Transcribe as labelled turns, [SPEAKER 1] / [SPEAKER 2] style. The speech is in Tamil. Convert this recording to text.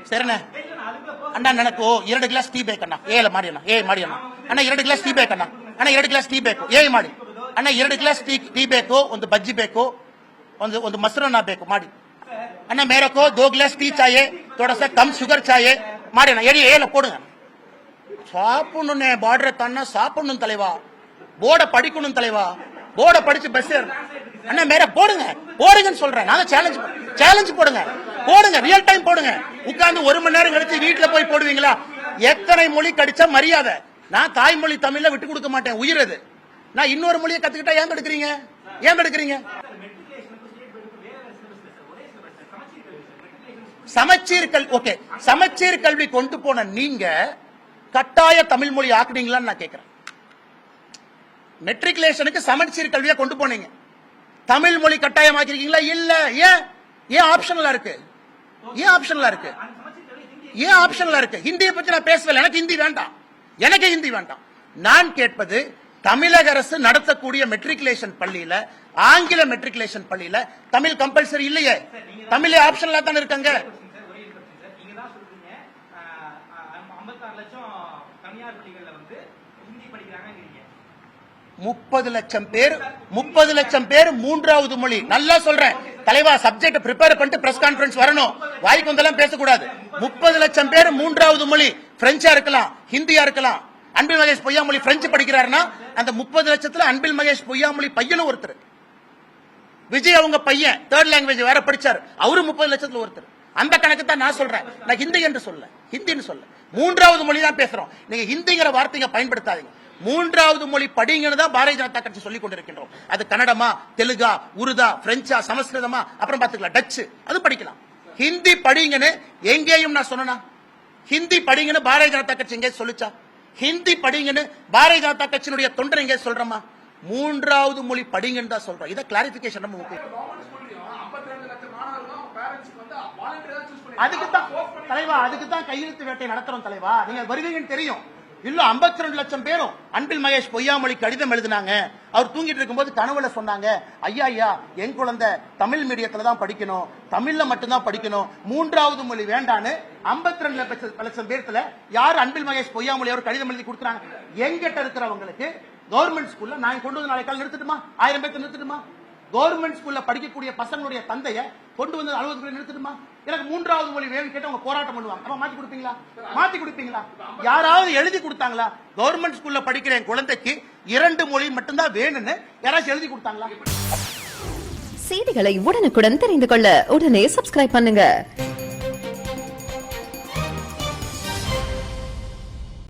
[SPEAKER 1] சரிண்ணே அண்ணா எனக்கு 2 கிளாஸ் ಟೀ ಬೇಕಣ್ಣ ಏಲ ಮಾಡಿ ಅಣ್ಣ ಏ ಮಾಡಿ ಅಣ್ಣ ಅಣ್ಣ 2 ಗ್ಲಾಸ್ ಟೀ ಬೇಕಣ್ಣ ಅಣ್ಣ 2 ಗ್ಲಾಸ್ ಟೀ ಬೇಕು ಏ ಮಾಡಿ ಅಣ್ಣ 2 ಗ್ಲಾಸ್ ಟೀ ಬೇಕು ಒಂದು ಬಜ್ಜಿ ಬೇಕು ಒಂದು ಮೊಸರನ್ನ ಬೇಕು ಮಾಡಿ ಅಣ್ಣ मेरे को 2 ग्लास टी चाहिए थोड़ा सा कम शुगर चाहिए ಮಾಡಿ ಅಣ್ಣ ஏல போடுங்க சாப்பிடணும்னே பார்டரை தானே சாப்பிடணும் தலைவா போர்ட படிக்கணும் தலைவா போர்ட படிச்சு பஸ் அண்ணா மேல போடுங்கன்னு சொல்றேன் நான் சேலஞ்ச் போடுங்க ரியல் டைம் போடுங்க உட்கார்ந்து 1 மணி நேரம் கழிச்சு வீட்டுல போய் போடுவீங்களா எத்தனை மொழி கடிச்சா மரியாதை நான் தாய்மொழி தமிழ்ல விட்டு கொடுக்க மாட்டேன் உயிர் அது நான் இன்னொரு மொழியை கத்துக்கிட்டா ஏன் எடுக்கிறீங்க சமச்சீர் கல்வி கொண்டு போன நீங்க கட்டாய தமிழ் மொழி ஆக்குனீங்களான்னு நான் கேட்கிறேன் மெட்ரிகுலேஷனுக்கு சமச்சீர் கல்வியை கொண்டு போனீங்க தமிழ் மொழி கட்டாயமாக்கிருக்கீங்களா இல்ல ஏன் ஆப்ஷனலா இருக்கு ஹிந்தியை பத்தி நான் பேசல எனக்கு ஹிந்தி வேண்டாம் நான் கேட்பது தமிழக அரசு நடத்தக்கூடிய மெட்ரிகுலேஷன் பள்ளியில ஆங்கில மெட்ரிகுலேஷன் பள்ளியில தமிழ் கம்பல்சரி இல்லையே தமிழ் ஆப்ஷனலா தான் இருக்காங்க 30 லட்சம் பேர் மூன்றாவது மொழி நல்லா சொல்றேன் தலைவா சப்ஜெக்ட் ப்ரிப்பேர் பண்ணிட்டு பிரஸ் கான்ஃபரன்ஸ் வரணும் வாய்க்கு வந்தெல்லாம் பேசக்கூடாது 30 லட்சம் பேர் மூன்றாவது மொழி பிரெஞ்சா இருக்கலாம் ஹிந்தியா இருக்கலாம் அன்பில் மகேஷ் பொய்யாமொழி பிரெஞ்சு படிக்கிறாருன்னா அந்த 30 லட்சத்துல அன்பில் மகேஷ் பொய்யாமொழி பையனும் ஒருத்தர் விஜய் அவங்க பையன் 3rd லாங்குவேஜ் வேற படிச்சார் அவரு 30 லட்சத்துல ஒருத்தர் அந்த கணக்கு தான் நான் சொல்றேன் நான் ஹிந்தின்னு சொல்ல மூன்றாவது மொழி தான் பேசுறோம் நீங்க ஹிந்திங்கிற வார்த்தையை பயன்படுத்தாதீங்க மூன்றாவது மொழி படிங்கன்னு தான் பாரதிய ஜனதா கட்சி சொல்லிக் கொண்டிருக்கின்றோம் அது கன்னடமா தெலுங்கா உருதா பிரெஞ்சா சமஸ்கிருதமா அப்புறம் பாத்துக்கலாம் டச்சு அது படிக்கலாம் ஹிந்தி படிங்கன்னு எங்கேயும் நான் சொன்னா ஹிந்தி படிங்கன்னு பாரதிய ஜனதா கட்சி எங்கே சொல்லிச்சா ஹிந்தி படிங்கன்னு பாரதிய ஜனதா கட்சியினுடைய தொண்டர் எங்கே சொல்றோமா மூன்றாவது மொழி படிங்கன்னு தான் சொல்றோம் இதை கிளாரிபிகேஷன் நம்ம முக்கியம் அதுக்கு தான் கையெழுத்து வேட்டை நடத்துறோம் தலைவா நீங்க வருவீங்கன்னு தெரியும் இல்ல 52 லட்சம் பேரும் அன்பில் மகேஷ் பொய்யாமொழி கடிதம் எழுதினாங்க அவர் தூங்கிட்டு இருக்கும்போது கனவுல சொன்னாங்க ஐயா என் குழந்தை தமிழ் மீடியத்துல தான் படிக்கணும் தமிழ்ல மட்டும்தான் படிக்கணும் மூன்றாவது மொழி வேண்டான்னு 52 லட்சம் பேர்த்துல யார் அன்பில் மகேஷ் பொய்யாமொழி அவர் கடிதம் எழுதி கொடுக்குறாங்க எங்கிட்ட இருக்கிறவங்களுக்கு கவர்மெண்ட் ஸ்கூல்ல நான் கொண்டு வந்து நாளை கால நிறுத்திட்டுமா 1000 பேருக்கு நிறுத்திட்டுமா கவர்மெண்ட் ஸ்கூல்ல படிக்கக்கூடிய பசங்களுடைய தந்தைய கொண்டு வந்து 60 பேர் நிறுத்திட்டுமா எனக்கு மூன்றாவது மொழி வேணும் கேட்டு அவங்க போராட்டம் பண்ணுவாங்க மாத்தி கொடுப்பீங்களா யாராவது எழுதி கொடுத்தாங்களா கவர்மெண்ட் ஸ்கூல்ல படிக்கிற என் குழந்தைக்கு 2 மொழி மட்டும்தான் வேணும்னு யாராச்சும் எழுதி கொடுத்தாங்களா
[SPEAKER 2] செய்திகளை உடனுக்குடன் தெரிந்து கொள்ள உடனே சப்ஸ்கிரைப் பண்ணுங்க.